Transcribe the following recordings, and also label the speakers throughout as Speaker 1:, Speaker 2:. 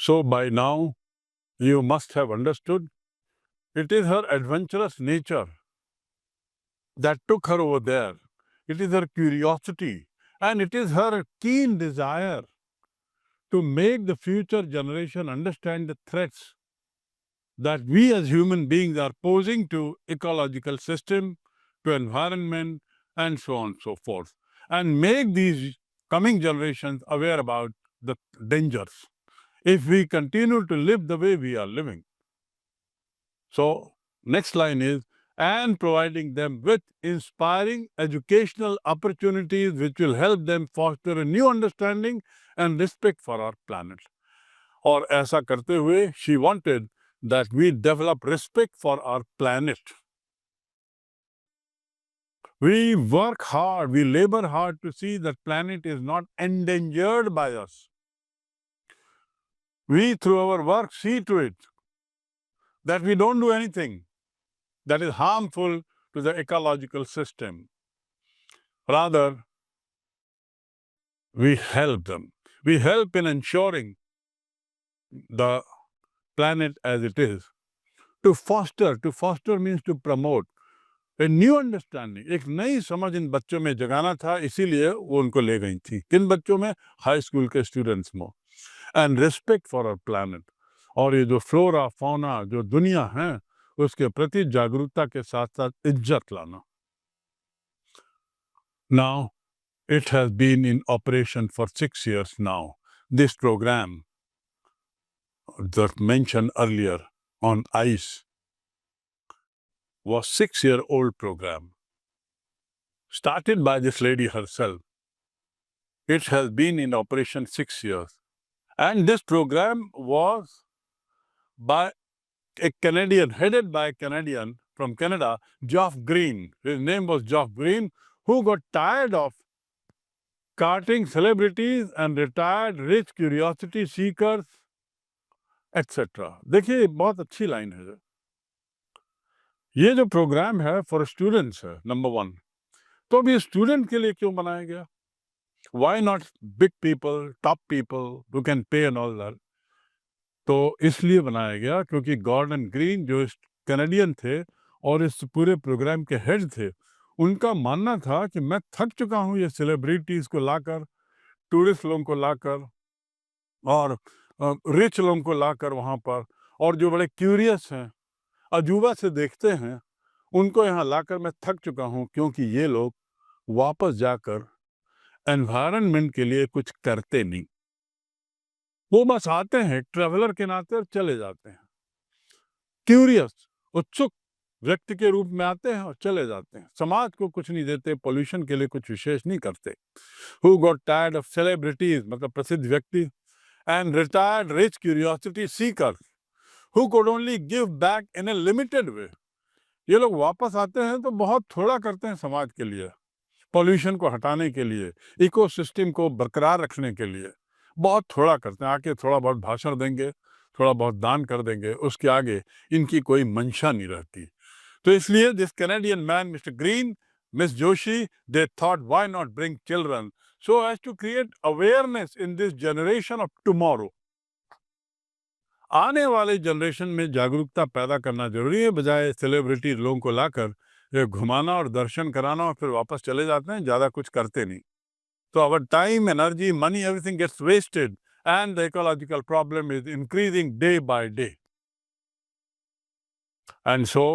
Speaker 1: So by now, you must have understood it is her adventurous nature that took her over there. It is her curiosity and it is her keen desire to make the future generation understand the threats that we as human beings are posing to ecological system, to environment, and so on and so forth, and make these coming generations aware about the dangers if we continue to live the way we are living. So, next line is, and providing them with inspiring educational opportunities which will help them foster a new understanding and respect for our planet. और ऐसा करते हुए she wanted that we develop respect for our planet. We work hard, we labor hard to see that planet is not endangered by us. We, through our work, see to it that we don't do anything that is harmful to the ecological system. Rather, we help them. We help in ensuring the planet as it is. To foster means to promote. A new understanding, एक नई समझ इन बच्चों में जगाना था, इसीलिए वो उनको ले गई थी. किन बच्चों में? हाई स्कूल के स्टूडेंट्स में. And respect for our planet. और ये जो फ्लोरा फौना जो दुनिया है उसके प्रति जागरूकता के साथ साथ इज्जत लाना. Now, it has been in operation for 6 years now. This program that mentioned earlier on ICE was 6-year-old program. Started by this lady herself. It has been in operation 6 years. And this program was by a Canadian, headed by a Canadian from Canada, Geoff Green. His name was Geoff Green, who got tired of carting celebrities and retired rich curiosity seekers, etc. देखिए बहुत अच्छी line है. ये जो programme है for students है, number 1. तो अभी स्टूडेंट के लिए क्यों बनाया गया? Why not big people, top people who can pay and all that? तो इसलिए बनाया गया क्योंकि गॉर्डन ग्रीन जो कैनेडियन थे और इस पूरे प्रोग्राम के हेड थे, उनका मानना था कि मैं थक चुका हूँ ये सेलिब्रिटीज़ को लाकर, टूरिस्ट लोगों को लाकर और रिच लोगों को लाकर वहाँ पर, और जो बड़े क्यूरियस हैं, अजूबा से देखते हैं, उनको यहाँ लाकर मैं थक चुका हूँ क्योंकि ये लोग वापस जाकर एनवायरनमेंट के लिए कुछ करते नहीं. वो बस आते हैं ट्रैवलर के नाते और चले जाते हैं. क्यूरियस, उत्सुक व्यक्ति के रूप में आते हैं और चले जाते हैं. समाज को कुछ नहीं देते, पोल्यूशन के लिए कुछ विशेष नहीं करते. Who got tired of celebrities, मतलब प्रसिद्ध व्यक्ति, and retired rich curiosity seekers who could only give back in a limited way. ये लोग वापस आते हैं तो बहुत थोड़ा करते हैं समाज के लिए, पॉल्यूशन को हटाने के लिए, इकोसिस्टम को बरकरार रखने के लिए बहुत थोड़ा करते हैं. आके थोड़ा बहुत भाषण देंगे, थोड़ा बहुत दान कर देंगे, उसके आगे इनकी कोई मंशा नहीं रहती. तो इसलिए this Canadian man mister green, miss Joshi, they thought why not bring children so as to create awareness in this generation of tomorrow. आने वाले जनरेशन में जागरूकता पैदा करना जरूरी है, बजाय सेलिब्रिटी लोगों को लाकर ये घुमाना और दर्शन कराना और फिर वापस चले जाते हैं, ज़्यादा कुछ करते नहीं. So our time, energy, money, everything gets wasted and the ecological problem is increasing day by day. And so,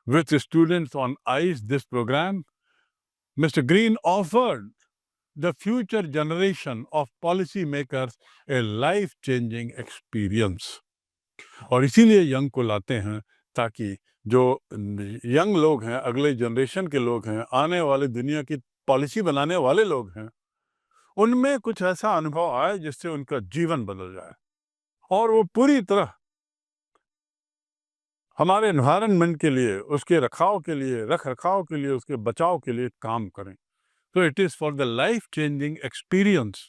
Speaker 1: with the students on ICE, this program, Mr. Green offered the future generation of policy makers a life-changing experience. और इसीलिए young को लाते हैं ताकि जो young लोग हैं, अगले generation के लोग हैं, आने वाले दुनिया की पॉलिसी बनाने वाले लोग हैं, उनमें कुछ ऐसा अनुभव आए जिससे उनका जीवन बदल जाए और वो पूरी तरह हमारे एनवायरनमेंट के लिए, उसके रखाव के लिए, रख रखाव के लिए, उसके बचाव के लिए काम करें. So it is for the life-changing experience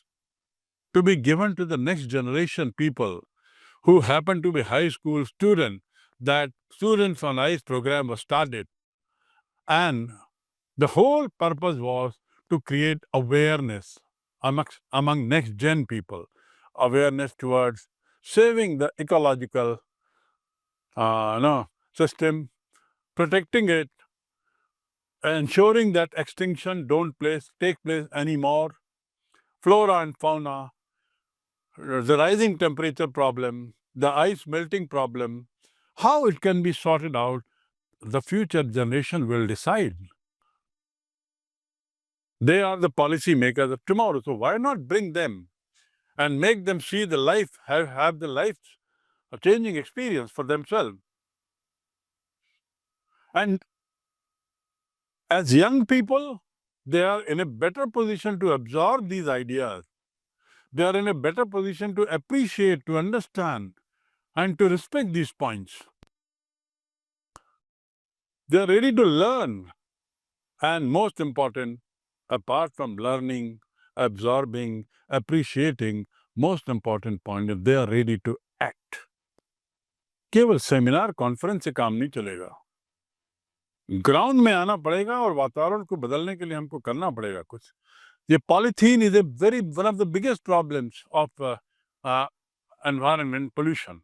Speaker 1: to be given to the next generation people who happen to be high school students that Students on ICE program was started. And the whole purpose was to create awareness among next gen people, awareness towards saving the ecological system, protecting it, ensuring that extinction don't take place anymore, flora and fauna, the rising temperature problem, the ice melting problem, how it can be sorted out, the future generation will decide. They are the policy makers of tomorrow. So why not bring them and make them see the life, have the life a changing experience for themselves? And as young people, they are in a better position to absorb these ideas. They are in a better position to appreciate, to understand, and to respect these points. They are ready to learn. And most important, apart from learning, absorbing, appreciating, most important point is they are ready to act. केवल seminar conference से काम नहीं चलेगा, ground में आना पड़ेगा और वातावरण को बदलने के लिए हमको करना पड़ेगा कुछ. ये polythene is one of the biggest problems of environment pollution.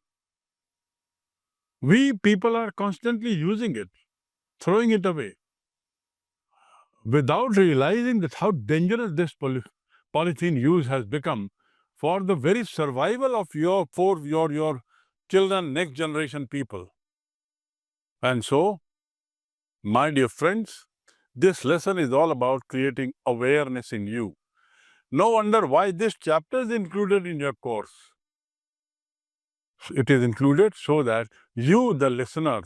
Speaker 1: We people are constantly using it, throwing it away, without realizing that how dangerous this polythene use has become for the very survival of your children, next generation people. And so, my dear friends, this lesson is all about creating awareness in you. No wonder why this chapter is included in your course. It is included so that you, the listeners,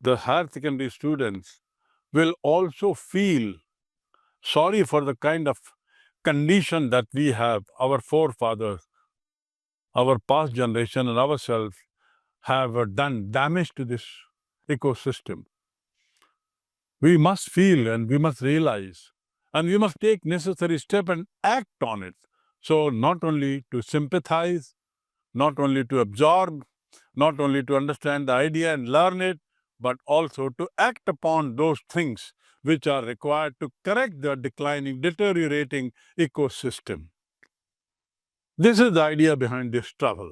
Speaker 1: the higher secondary students, will also feel sorry for the kind of condition that we have, our forefathers, our past generation and ourselves have done damage to this ecosystem. We must feel and we must realize and we must take necessary step and act on it. So not only to sympathize, not only to absorb, not only to understand the idea and learn it, but also to act upon those things which are required to correct the declining, deteriorating ecosystem. This is the idea behind this travel.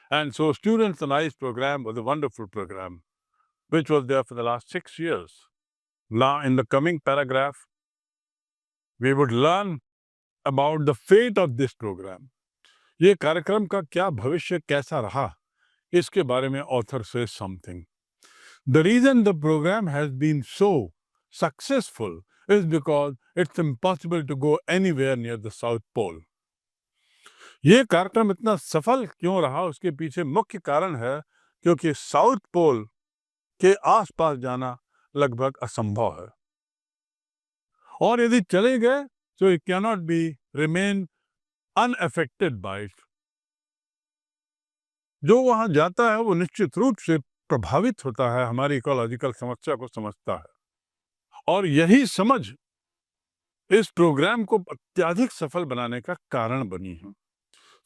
Speaker 1: And so Students and I's program was a wonderful program, which was there for the last 6 years. Now, in the coming paragraph, we would learn about the fate of this program. ये कार्यक्रम का क्या भविष्य कैसा रहा, इसके बारे में author says something. The reason the program has been so successful is because it's impossible to go anywhere near the South Pole. ये कार्यक्रम इतना सफल क्यों रहा, उसके पीछे मुख्य कारण है क्योंकि साउथ पोल के आसपास जाना लगभग असंभव है और यदि चले गए तो it can not be remain unaffected bye it. जो वहां जाता है वो निश्चित रूप से प्रभावित होता है, हमारी इकोलॉजिकल समस्या को समझता है और यही समझ इस प्रोग्राम को अत्यधिक सफल बनाने का कारण बनी है.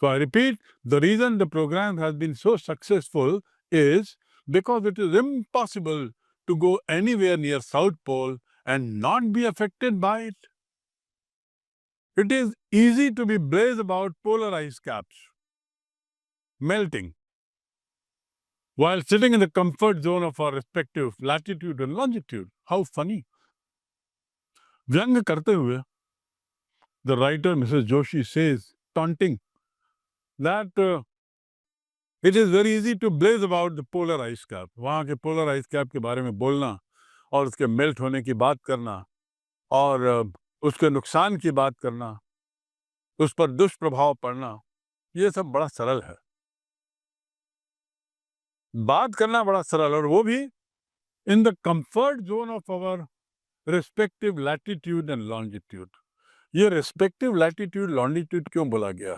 Speaker 1: So I repeat, the reason the program has been so successful is because it is impossible to go anywhere near South Pole and not be affected by it. It is easy to be blazed about polar ice caps melting while sitting in the comfort zone of our respective latitude and longitude. How funny. व्यंग करते हुए, the writer Mrs. Joshi says, taunting, that it is very easy to blaze about the polar ice cap. वहाँ के polar ice cap के बारे में बोलना और उसके मेल्ट होने की बात करना और उसके नुकसान की बात करना, उस पर दुष्प्रभाव पड़ना, ये सब बड़ा सरल है. बात करना बड़ा सरल और वो भी in the comfort zone of our respective latitude and longitude. ये respective latitude, longitude क्यों बोला गया?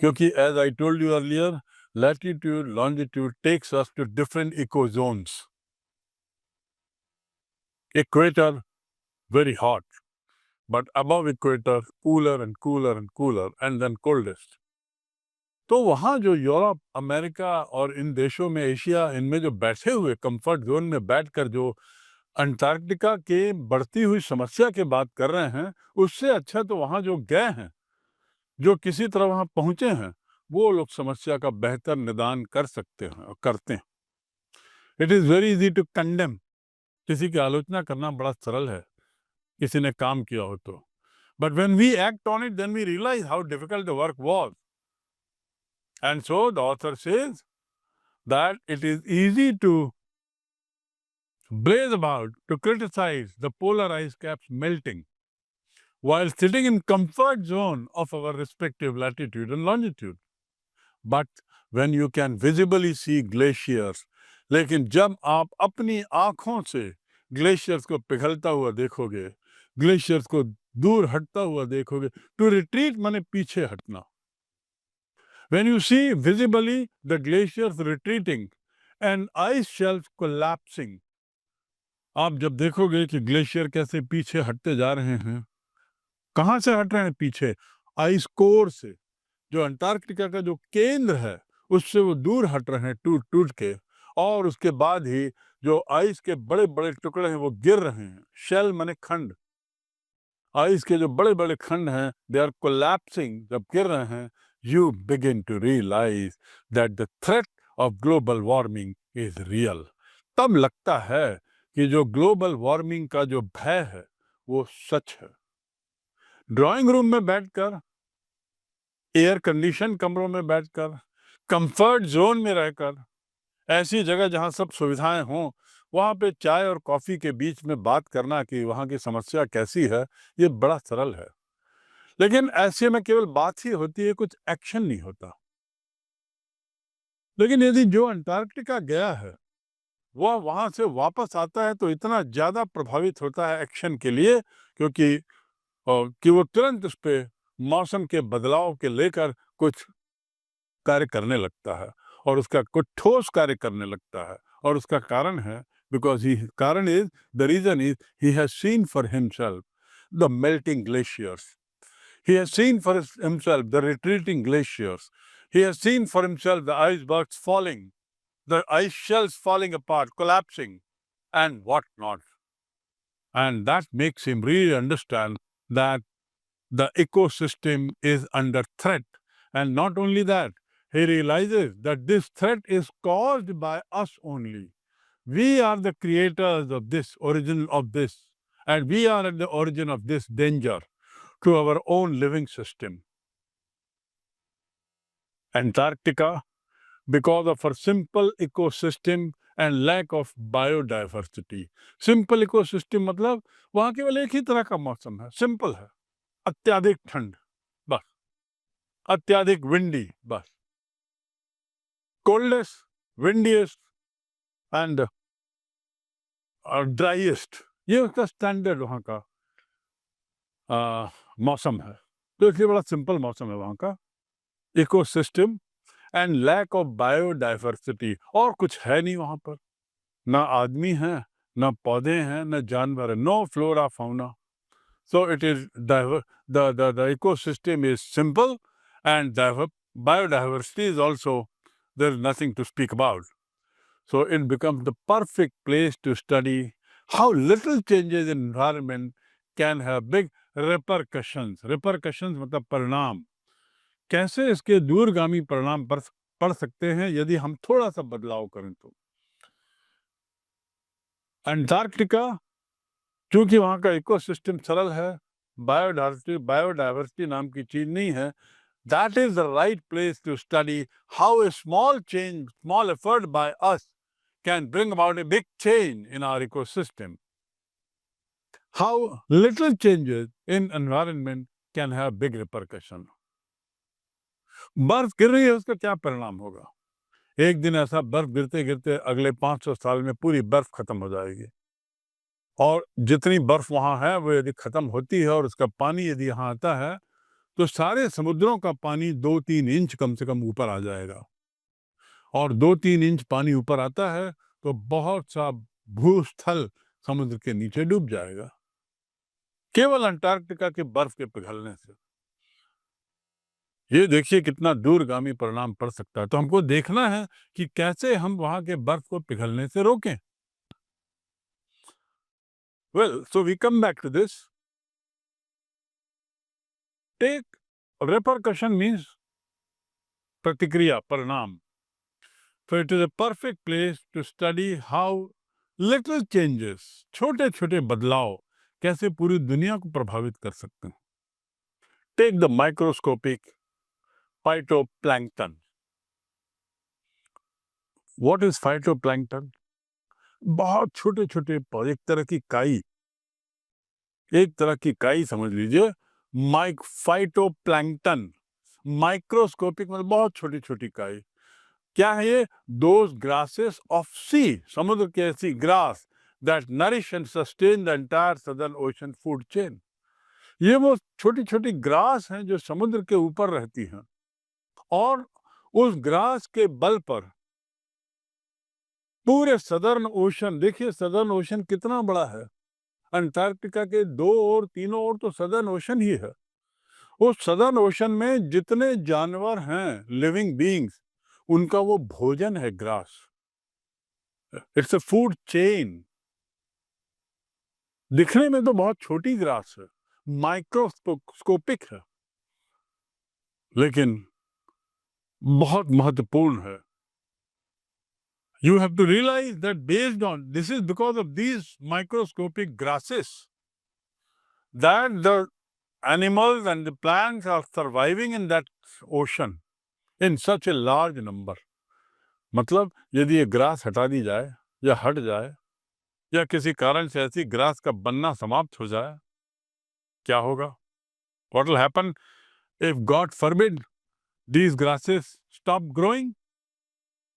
Speaker 1: क्योंकि as I told you earlier, latitude, longitude takes us to different eco zones. Equator, very hot, but above equator, cooler and cooler and cooler, and then coldest. तो वहाँ जो Europe, America और इन देशों में, एशिया, इनमें जो बैठे हुए कंफर्ट जोन में बैठकर जो अंटार्कटिका के बढ़ती हुई समस्या की बात कर रहे हैं, उससे अच्छा तो वहाँ जो गए हैं, जो किसी तरह वहाँ पहुँचे हैं, वो लोग समस्या का बेहतर निदान कर सकते हैं और करते हैं। It is very easy to condemn, किसी की आलोचना करना बड़ा सरल है, किसी ने काम किया हो तो। But when we act on it, then we realise how difficult the work was. And so the author says that it is easy to blaze about, to criticize the polar ice caps melting while sitting in comfort zone of our respective latitude and longitude. But when you can visibly see glaciers, लेकिन जब आप अपनी आंखों से glaciers को पिघलता हुआ देखोगे, glaciers को दूर हटता हुआ देखोगे, टू रिट्रीट माने पीछे हटना। When you see visibly the glaciers retreating and ice shelves collapsing, आप जब देखोगे कि ग्लेशियर कैसे पीछे हटते जा रहे हैं, कहाँ से हट रहे हैं पीछे? आइस कोर से, जो अंटार्कटिका का जो केंद्र है, उससे वो दूर हट रहे हैं टूट-टूट के, और उसके बाद ही जो आइस के बड़े-बड़े टुकड़े हैं वो गिर रहे हैं। शेल माने खंड। आइस के जो बड़े-बड़े खंड हैं, दे आर कोलैप्सिंग, जब गिर रहे हैं, you begin to realize that the threat of global warming is real. तब लगता है कि जो ग्लोबल वार्मिंग का जो भय है वो सच है। ड्राइंग रूम में बैठकर, एयर कंडीशन कमरों में बैठकर, कंफर्ट जोन में रहकर, ऐसी जगह जहां सब सुविधाएं हों, वहां पे चाय और कॉफी के बीच में बात करना कि वहां की समस्या कैसी है, ये बड़ा सरल है। लेकिन ऐसे में केवल बात ही होती है, कुछ एक्शन नहीं होता। लेकिन यदि जो अंटार्कटिका गया है वह वहां से वापस आता है तो इतना ज्यादा प्रभावित होता है एक्शन के लिए, क्योंकि कि वो तुरंत उस पे मौसम के बदलाव के लेकर कुछ कार्य करने लगता है, और उसका कुछ ठोस कार्य करने लगता है। और उसका कारण है, बिकॉज ही कारण is, the reason is, he has seen for himself the melting glaciers, he has seen for himself the retreating glaciers, he has seen for himself the icebergs falling, the ice shelves falling apart, collapsing, and what not. And that makes him really understand that the ecosystem is under threat. And not only that, he realizes that this threat is caused by us only. We are the creators of this, origin of this, and we are at the origin of this danger to our own living system. Antarctica, because of her simple ecosystem and lack of biodiversity. Simple ecosystem मतलब वहाँ केवल एक ही तरह का मौसम है, simple है, अत्यधिक ठंड बस, अत्यधिक विंडी बस, कोल्डेस्ट, विंडीएस्ट एंड ड्राइएस्ट, ये उसका स्टैंडर्ड वहाँ का मौसम है। तो इसलिए बड़ा सिंपल मौसम है वहाँ का। Ecosystem and lack of biodiversity, और कुछ है नहीं वहाँ पर, ना आदमी है, ना पौधे हैं, ना जानवर है, no flora fauna. So it is the ecosystem is simple, and biodiversity is also, there is nothing to speak about. So it becomes the perfect place to study how little changes in environment can have big repercussions. Repercussions मतलब परिणाम, कैसे इसके दूरगामी परिणाम पड़ सकते हैं यदि हम थोड़ा सा बदलाव करें तो। अंटार्कटिका, क्योंकि वहाँ का इकोसिस्टम सरल है, बायोडाइवर्सिटी नाम की चीज नहीं है, that is the right place to study how a small change, small effort by us can bring about a big change in our ecosystem. How little changes in environment can have big repercussion. बर्फ गिर रही है, उसका क्या परिणाम होगा? एक दिन ऐसा बर्फ गिरते गिरते अगले 500 साल में पूरी बर्फ खत्म हो जाएगी, और जितनी बर्फ वहां है वो यदि खत्म होती है और उसका पानी यदि यहाँ आता है तो सारे समुद्रों का पानी 2-3 इंच कम से कम ऊपर आ जाएगा, और 2-3 इंच पानी ऊपर आता है तो बहुत सा भूस्थल समुद्र के नीचे डूब जाएगा, केवल अंटार्कटिका के बर्फ के पिघलने से। ये देखिए कितना दूरगामी परिणाम पड़ सकता है। तो हमको देखना है कि कैसे हम वहां के बर्फ को पिघलने से रोकें। Well, so we come back to this. Take repercussion means प्रतिक्रिया, परिणाम. So it is a perfect place to study how little changes, छोटे छोटे बदलाव कैसे पूरी दुनिया को प्रभावित कर सकते हैं. Take the microscopic phytoplankton. What is phytoplankton? बहुत छोटे छोटे एक तरह की काई, एक तरह की काई समझ लीजिए. फाइटोप्लैंक्टन, माइक्रोस्कोपिक मतलब बहुत छोटी छोटी काई. क्या है ये? दोज ग्रासेस ऑफ सी, समुद्र की ऐसी grass that nourish and sustain the entire southern ocean food chain. ये वो छोटी छोटी ग्रास हैं जो समुद्र के ऊपर रहती हैं, और उस ग्रास के बल पर पूरे सदर्न ओशन, देखिए सदर्न ओशन कितना बड़ा है. अंटार्कटिका के 2 और 3 और तो सदर्न ओशन ही है. उस सदर्न ओशन में जितने जानवर हैं, लिविंग बीइंग्स, उनका वो भोजन है grass. It's a food chain. दिखने में तो बहुत छोटी ग्रास है, माइक्रोस्कोपिक है, लेकिन बहुत महत्वपूर्ण है. You have to realize that based on this is because of these microscopic grasses that the animals and the plants are surviving in that ocean in such a large number. मतलब यदि ये grass हटा दी जाए या हट जाए या किसी कारण से ऐसी ग्रास का बनना समाप्त हो जाए, क्या होगा? What will happen if God forbid these grasses stop growing?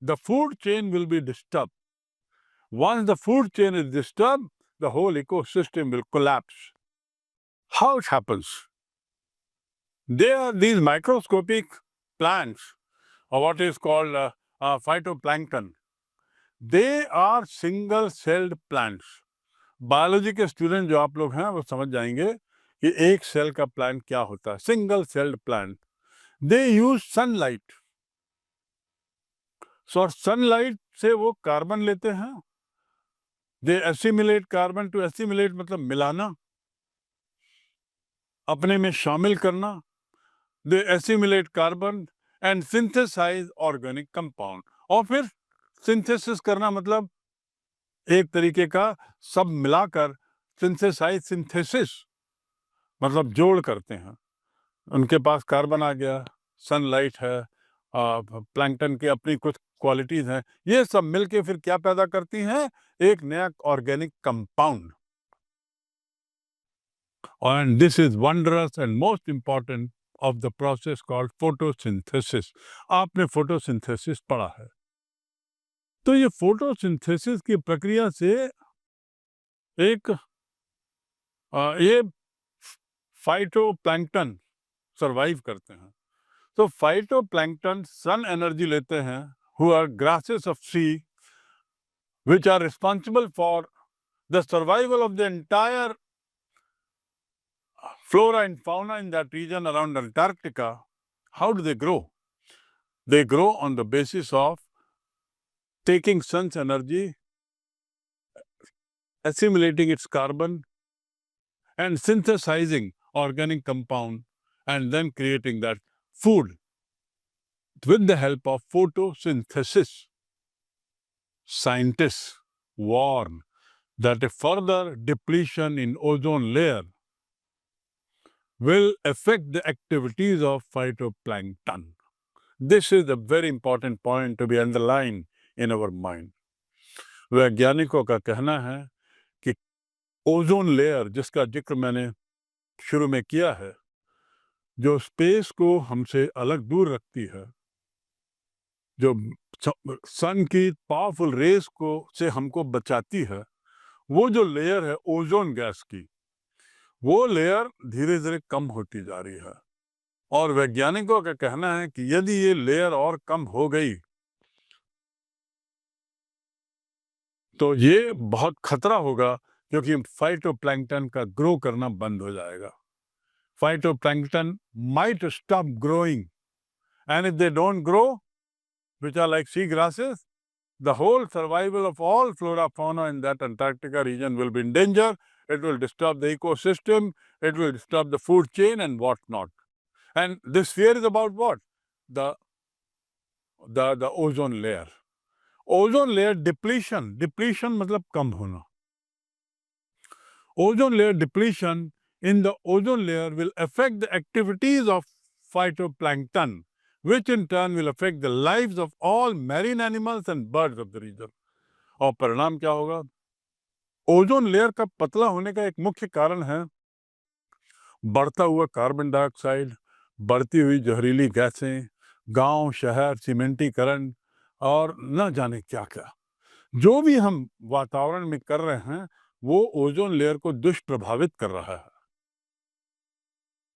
Speaker 1: The food chain will be disturbed. Once the food chain is disturbed, the whole ecosystem will collapse. How it happens? There are these microscopic plants, or what is called phytoplankton. They are single-celled plants. Biology के student जो आप लोग हैं वो समझ जाएंगे कि एक सेल का प्लांट क्या होता है. Single celled plant. They use sunlight. So sunlight से वो कार्बन लेते हैं. They assimilate carbon. To assimilate मतलब मिलाना, अपने में शामिल करना. They assimilate carbon and synthesize organic compound. और फिर सिंथेसिस करना मतलब एक तरीके का सब मिलाकर सिंथेसिस मतलब जोड़ करते हैं. उनके पास कार्बन आ गया, सनलाइट है, प्लैंकटन की अपनी कुछ क्वालिटीज हैं, ये सब मिलके फिर क्या पैदा करती हैं? एक नया organic compound. And this is wondrous and most important of the process called photosynthesis. आपने photosynthesis पढ़ा है. तो ये photosynthesis की प्रक्रिया से ये फाइटोप्लैंक्टन सरवाइव करते हैं. तो फाइटोप्लैंक्टन सन एनर्जी लेते हैं, who are grasses of sea, which are responsible for the survival of the entire flora and fauna in that region around Antarctica. How do they grow? They grow on the basis of taking sun's energy, assimilating its carbon, and synthesizing organic compound, and then creating that food with the help of photosynthesis. Scientists warn that a further depletion in ozone layer will affect the activities of phytoplankton. This is a very important point to be underlined in our mind. वैज्ञानिकों का कहना है कि ozone layer, जिसका जिक्र मैंने शुरू में किया है, जो स्पेस को हमसे अलग दूर रखती है, जो सन की पावरफुल रेस को से हमको बचाती है, वो जो लेयर है ओजोन गैस की, वो लेयर धीरे धीरे कम होती जा रही है. और वैज्ञानिकों का कहना है कि यदि ये लेयर और कम हो गई तो ये बहुत खतरा होगा, क्योंकि फाइटोप्लैंक्टन का ग्रो करना बंद हो जाएगा. Phytoplankton might stop growing, and if they don't grow, which are like sea grasses, the whole survival of all flora fauna in that Antarctica region will be in danger. It will disturb the ecosystem, it will disturb the food chain and what not. And this fear is about what? The the ozone layer. Ozone layer depletion मतलब कम होना. Ozone layer depletion in the ozone layer will affect the activities of phytoplankton, which in turn will affect the lives of all marine animals and birds of the region. और परिणाम क्या होगा? Ozone layer का पतला होने का एक मुख्य कारण है बढ़ता हुआ कार्बन डाइऑक्साइड, बढ़ती हुई जहरीली गैसें, गांव, शहर, सीमेंटीकरण और न जाने क्या क्या. जो भी हम वातावरण में कर रहे हैं, वो ओजोन लेयर को दुष्प्रभावित कर रहा है.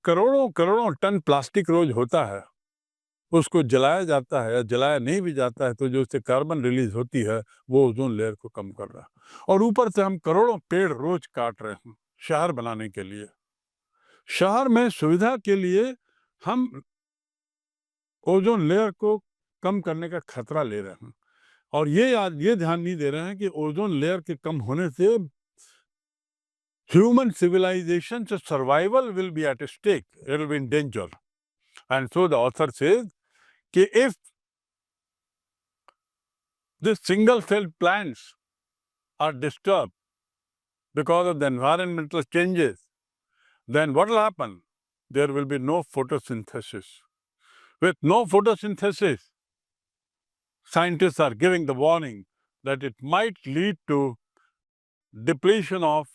Speaker 1: करोड़ों करोड़ों टन प्लास्टिक रोज होता है. उसको जलाया जाता है या जलाया नहीं भी जाता है, तो जो उससे कार्बन रिलीज होती है, वो ओजोन लेयर को कम कर रहा है. और ऊपर से हम करोड़ों पेड़ रोज काट रहे हैं शहर बनाने के लिए. शहर में सुविधा के लिए हम ओजोन लेयर को कम करने का खतरा ले रहे हैं. और ये ध्यान नहीं दे रहे हैं कि ओजोन लेयर के कम होने से human civilization's survival will be at stake. It will be in danger. And so the author says that if these single-celled plants are disturbed because of the environmental changes, then what will happen? There will be no photosynthesis. With no photosynthesis, scientists are giving the warning that it might lead to depletion of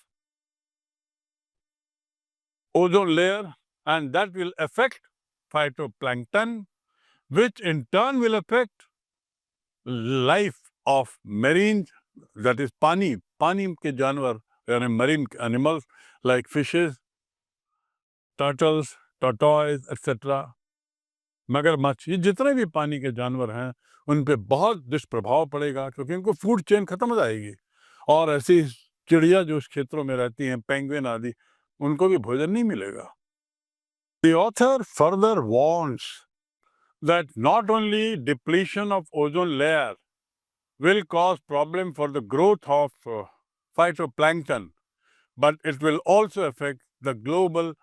Speaker 1: ozone layer, and that will affect phytoplankton, which in turn will affect life of marine, that is पानी के जानवर यानी marine animals like fishes, turtles, tortoise, etc. मगरमच्छ, ये जितने भी पानी के जानवर हैं उन पे बहुत दुष्प्रभाव पड़ेगा, क्योंकि उनको फूड चेन खत्म हो जाएगी. और ऐसी चिड़िया जो उस क्षेत्रों में रहती हैं, पेंगुइन आदि, उनको भी भोजन नहीं मिलेगा. The author further warns that not only depletion of ozone layer will cause problem for the growth of phytoplankton, but it will also affect the global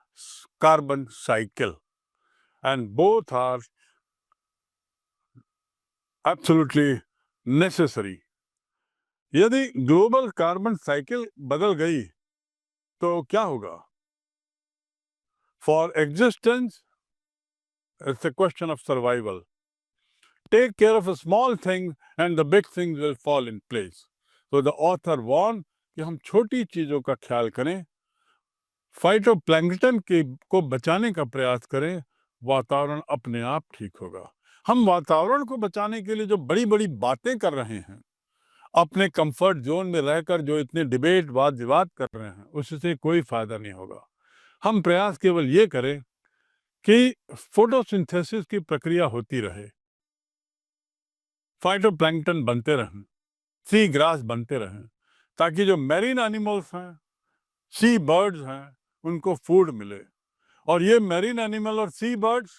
Speaker 1: carbon cycle. And both are absolutely necessary. यदि global carbon cycle बदल गई तो क्या होगा? For existence, it's a question of survival. Take care of a small thing and the big things will fall in place. So the author warned कि हम छोटी चीजों का ख्याल करें, फाइटोप्लैंक्टन को बचाने का प्रयास करें, वातावरण अपने आप ठीक होगा. हम वातावरण को बचाने के लिए जो बड़ी बड़ी बातें कर रहे हैं, अपने कंफर्ट जोन में रहकर जो इतने डिबेट वाद विवाद कर रहे हैं, उससे कोई फायदा नहीं होगा. हम प्रयास केवल ये करें कि फोटोसिंथेसिस की प्रक्रिया होती रहे, फाइटोप्लैंक्टन बनते रहें, सी ग्रास बनते रहें, ताकि जो मैरीन एनिमल्स हैं, सी बर्ड्स हैं, उनको फूड मिले. और ये मैरीन एनिमल और सी बर्ड्स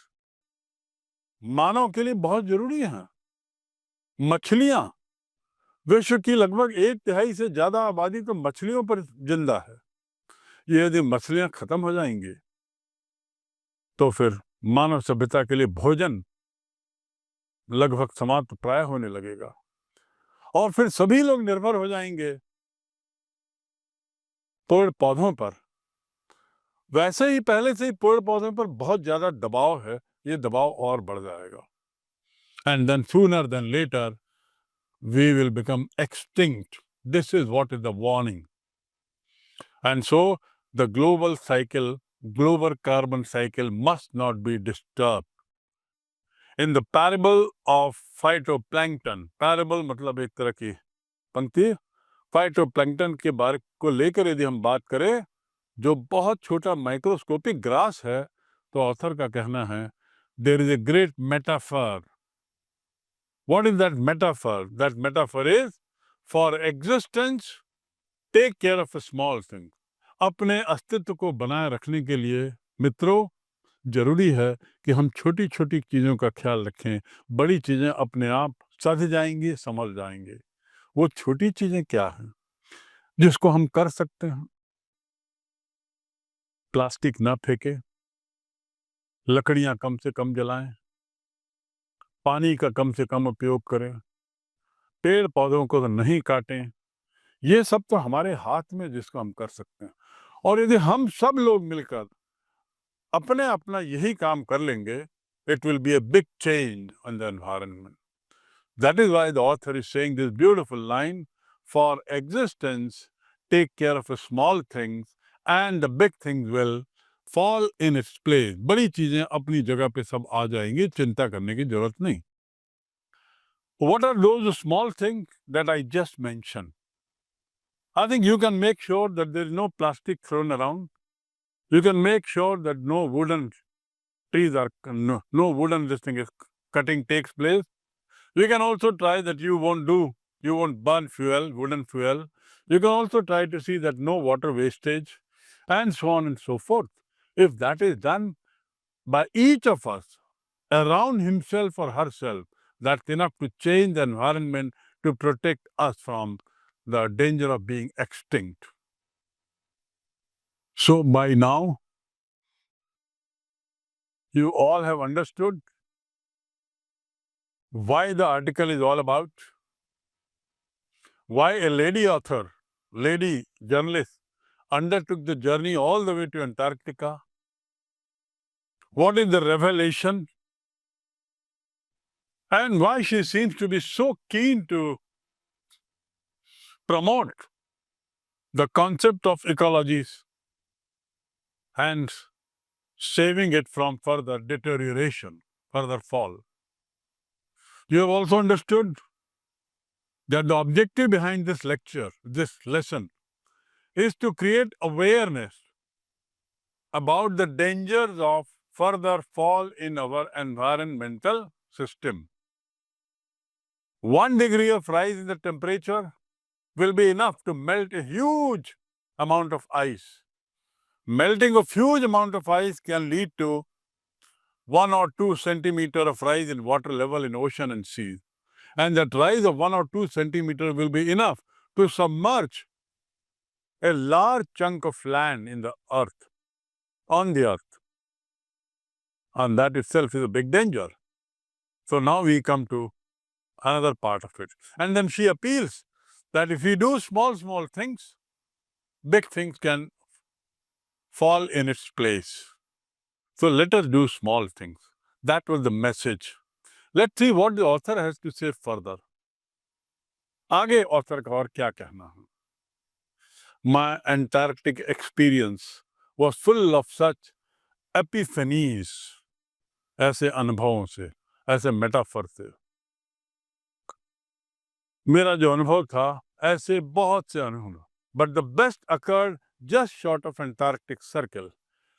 Speaker 1: मानव के लिए बहुत जरूरी हैं. मछलियां, विश्व की लगभग 1/3 से ज्यादा आबादी तो मछलियों पर जिंदा है. ये यदि मछलियां खत्म हो जाएंगी तो फिर मानव सभ्यता के लिए भोजन लगभग समाप्त प्राय होने लगेगा, और फिर सभी लोग निर्भर हो जाएंगे पेड़ पौधों पर. वैसे ही पहले से ही पेड़ पौधों पर बहुत ज्यादा दबाव है, ये दबाव और बढ़ जाएगा. And then sooner than later we will become extinct. This is what is the warning. And so the global cycle, global carbon cycle must not be disturbed. In the parable of phytoplankton, parable मतलब एक तरह की पंक्ति, phytoplankton के बारे को लेकर यदि हम बात करें, जो बहुत छोटा माइक्रोस्कोपिक ग्रास है, तो ऑथर का कहना है there is a great metaphor. What is that metaphor? That metaphor is, for existence, take care of a small thing. अपने अस्तित्व को बनाए रखने के लिए मित्रों, जरूरी है कि हम छोटी छोटी चीजों का ख्याल रखें. बड़ी चीजें अपने आप सध जाएंगी, संभल जाएंगी. वो छोटी चीजें क्या हैं जिसको हम कर सकते हैं? प्लास्टिक ना फेंके, लकड़ियां कम से कम जलाएं, पानी का कम से कम उपयोग करें, पेड़ पौधों को नहीं काटें। ये सब तो हमारे हाथ में, जिसको हम कर सकते हैं। और यदि हम सब लोग मिलकर अपने अपना यही काम कर लेंगे, it will be a big change on the environment. That is why the author is saying this beautiful line, for existence, take care of the small things and the big things will fall in its place. बड़ी चीजें अपनी जगह पे सब आ जाएंगी, चिंता करने की जरूरत नहीं। What are those small things that I just mentioned? I think you can make sure that there is no plastic thrown around. You can make sure that no wooden trees are, no wooden this thing is cutting takes place. You can also try that you won't burn fuel, wooden fuel. You can also try to see that no water wastage, and so on and so forth. If that is done by each of us around himself or herself, that's enough to change the environment, to protect us from the danger of being extinct. So by now, you all have understood why the article is all about, why a lady author, lady journalist undertook the journey all the way to Antarctica. What is the revelation? And why she seems to be so keen to promote the concept of ecologies and saving it from further deterioration, further fall. You have also understood that the objective behind this lecture, this lesson, is to create awareness about the dangers of further fall in our environmental system. 1 degree of rise in the temperature will be enough to melt a huge amount of ice. Melting of huge amount of ice can lead to 1 or 2 centimeter of rise in water level in ocean and seas. And that rise of 1 or 2 centimeter will be enough to submerge a large chunk of land in the earth, on the earth. And that itself is a big danger. So now we come to another part of it. And then she appeals that if we do small things, big things can fall in its place. So let us do small things. That was the message. Let's see what the author has to say further. आगे author का और क्या कहना है? My Antarctic experience was full of such epiphanies. ऐसे अनुभवों से, ऐसे मेटाफर से। मेरा जो अनुभव था, ऐसे बहुत से अनुभव, but the best occurred just short of Antarctic Circle.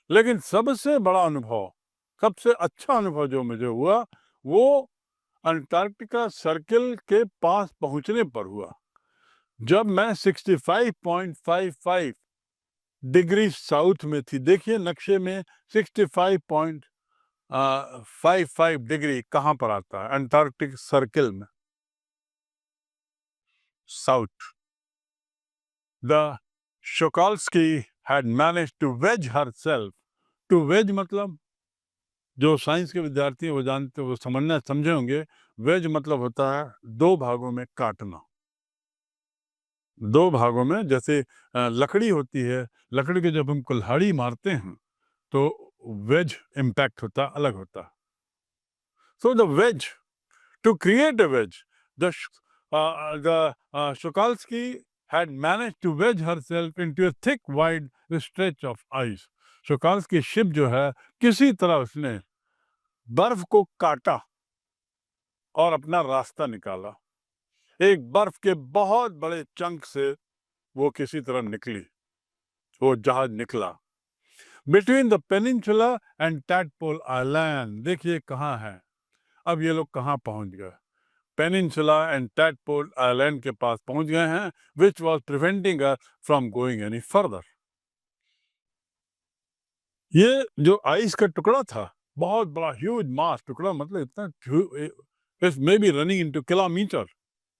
Speaker 1: लेकिन सबसे बड़ा अनुभव, सबसे अच्छा अनुभव जो मुझे हुआ, वो अंटार्कटिका सर्किल के पास पहुंचने पर हुआ, जब मैं 65.55 डिग्री साउथ में थी। देखिए नक्शे में 65.55 डिग्री कहाँ पर आता है? अंटार्कटिक सर्किल में, south. The Shokalsky had managed to wedge herself. To wedge मतलब, जो साइंस के विद्यार्थी हैं वो जानते, वो समझे होंगे। वेज मतलब होता है 2 भागों में काटना। 2 भागों में, जैसे लकड़ी होती है, लकड़ी के जब हम कुल्हाड़ी मारते हैं तो वेज इम्पैक्ट होता, अलग होता। So the wedge, to create a wedge, the Shokalsky had managed to wedge herself into a thick, wide stretch of ice. Shokalsky ship जो है, किसी तरह उसने बर्फ को काटा और अपना रास्ता निकाला। एक बर्फ के बहुत बड़े चंक से वो किसी तरह निकली, वो जहाज निकला। Between the peninsula and tadpole island, देखिए कहाँ है, अब ये लोग कहाँ पहुंच गए? पेनिनसुला एंड टैडपोल आइलैंड के पास पहुंच गए हैं, which was preventing us from going any further. ये जो आइस का टुकड़ा था, बहुत बड़ा ह्यूज मास टुकड़ा, मतलब इतना, it may be running into kilometre,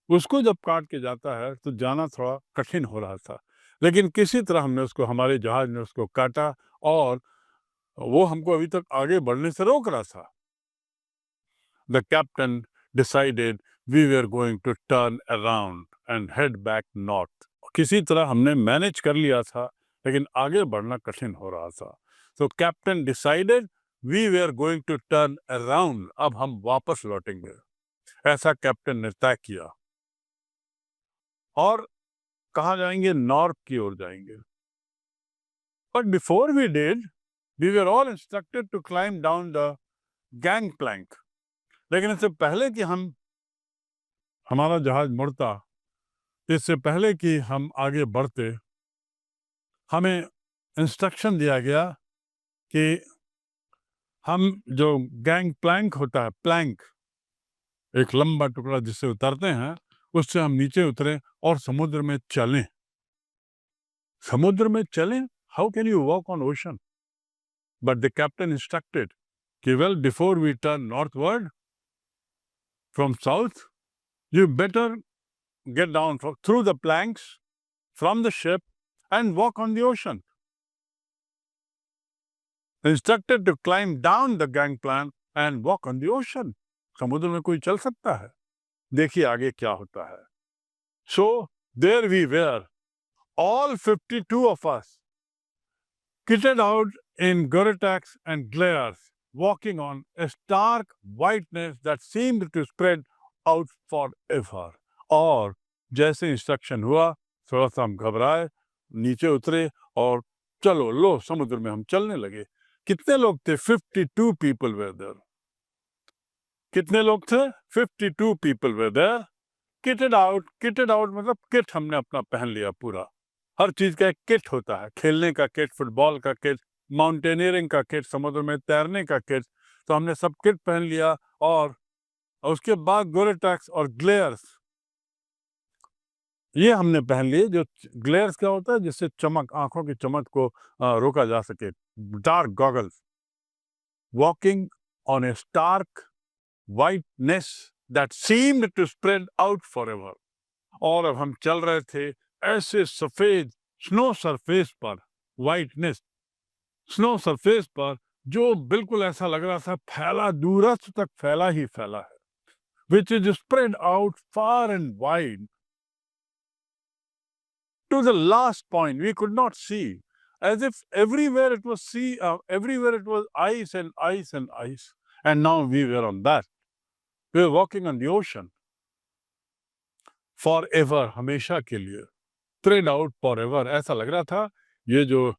Speaker 1: उसको जब काट के जाता है तो जाना थोड़ा कठिन हो रहा था। लेकिन किसी तरह हमने उसको, हमारे जहाज ने उसको काटा और वो हमको अभी तक आगे बढ़ने से रोक रहा था। the captain decided we were going to turn around and head back north. किसी तरह हमने मैनेज कर लिया था, लेकिन आगे बढ़ना कठिन हो रहा था. So captain decided we were going to turn around. अब हम वापस लौटेंगे, ऐसा कैप्टन ने तय किया. और कहाँ जाएंगे? नॉर्थ की ओर जाएंगे. But before we did, we were all instructed to climb down the gangplank. लेकिन इससे पहले कि हमारा जहाज मुड़ता, इससे पहले कि हम आगे बढ़ते, हमें इंस्ट्रक्शन दिया गया कि हम जो गैंग प्लैंक होता है, प्लैंक एक लंबा टुकड़ा जिससे उतरते हैं, उससे हम नीचे उतरें और समुद्र में चलें. समुद्र में चलें? How can you walk on ocean? But the captain instructed, well, before we turn northward from south, you better get down through the planks from the ship and walk on the ocean. Instructed to climb down the gangplank and walk on the ocean. समुद्र में कोई चल सकता है? देखिए आगे क्या होता है. So there we were, all 52 of us, kitted out in Gore-Tex and glares, walking on a stark whiteness that seemed to spread out forever. और जैसे इंस्ट्रक्शन हुआ, थोड़ा सा हम घबराए, नीचे उतरे और चलो लो समुद्र में हम चलने लगे. कितने लोग थे? 52 people were there. कितने लोग थे? 52 people were there. kitted out मतलब किट हमने अपना पहन लिया पूरा. हर चीज का एक किट होता है. खेलने का किट, फुटबॉल का किट, माउंटेनियरिंग का किट, समुद्र में तैरने का किट. तो हमने सब किट पहन लिया और उसके बाद गोरेटैक्स और ग्लेयर्स ये हमने पहन लिए. जो ग्लेयर्स क्या होता है? जिससे चमक, आंखों की चमक को रोका जा सके. Dark goggles. Walking on a stark whiteness that seemed to spread out forever. और अब हम चल रहे थे ऐसे सफेद स्नो सरफेस पर, whiteness स्नो सरफेस पर, जो बिल्कुल ऐसा लग रहा था फैला, दूरस्थ तक फैला ही फैला है. which is spread out far and wide to the last point. We could not see, as if everywhere it was sea, everywhere it was ice and ice and ice. And now we were on that. We were walking on the ocean. Forever, हमेशा के लिए. Spread out forever. ऐसा लग रहा था ये जो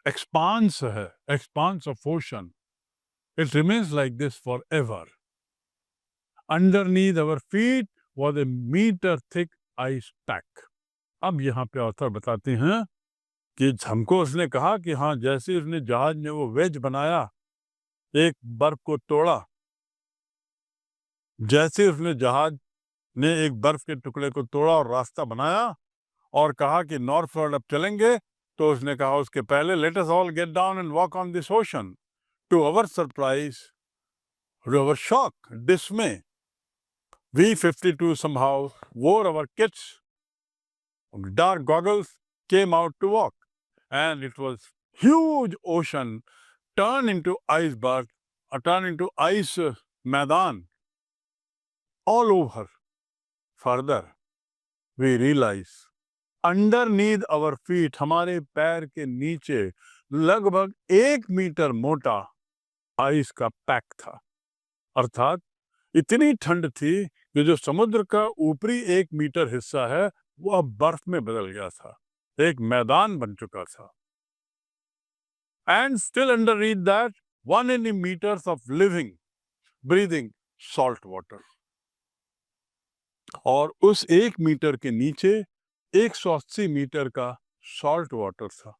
Speaker 1: expanse है, expanse of ocean, it remains like this forever. Underneath our feet was a meter thick ice pack. अब यहाँ पे ऑथर बताते हैं कि हमको उसने कहा कि हाँ, जैसे उसने जहाज ने वो वेज बनाया, एक बर्फ को तोड़ा, जैसे उसने जहाज ने एक बर्फ के टुकड़े को तोड़ा और रास्ता बनाया और कहा कि नॉर्थ फॉर्ड अब चलेंगे, तो उसने कहा उसके पहले let us all get down and walk on this ocean. To our surprise, to our shock, dismay, we 52 somehow wore our kits, dark goggles, came out to walk, and it was huge ocean turned into iceberg, turned into ice मैदान. All over. Further, we realize underneath our feet, हमारे पैर के नीचे लगभग 1 metre मोटा ice का pack था. अर्थात इतनी ठंड थी कि जो समुद्र का ऊपरी 1 मीटर हिस्सा है वो अब बर्फ में बदल गया था, एक मैदान बन चुका था. And still underneath that, 180 meters of living, breathing salt water. और उस 1 मीटर के नीचे 180 मीटर का सॉल्ट वाटर था,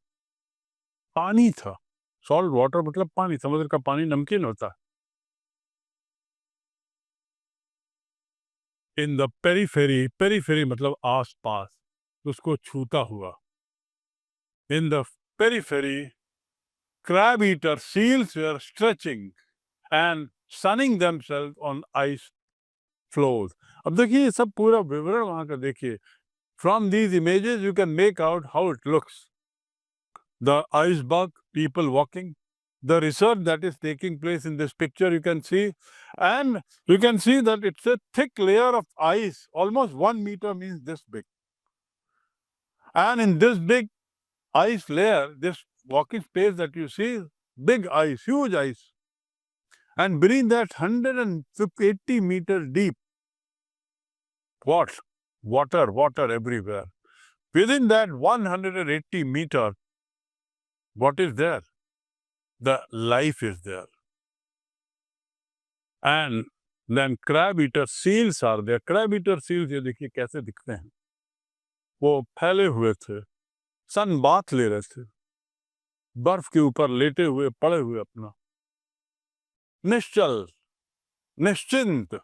Speaker 1: पानी था. सॉल्ट वाटर मतलब पानी, समुद्र का पानी नमकीन होता है. इन द पेरीफेरी, पेरीफेरी मतलब आसपास, उसको छूता हुआ. In the periphery, crab eater seals were stretching and sunning themselves on ice floes. अब देखिए ये सब पूरा विवरण वहां का देखिए. From these images you can make out how it looks. The iceberg, people walking, the research that is taking place in this picture, you can see, and you can see that it's a thick layer of ice, almost 1 meter means this big. And in this big ice layer, this walking space that you see, big ice, huge ice. And beneath that 180 meters deep, what? Water everywhere. Within that 180 meter, what is there? The life is there. And then crab eater seals are there. Crab eater seals, ये देखिए कैसे दिखते हैं. वो फैले हुए थे, sun bath ले रहे थे, बर्फ के ऊपर लेटे हुए पड़े हुए अपना, निश्चल, निश्चिंत,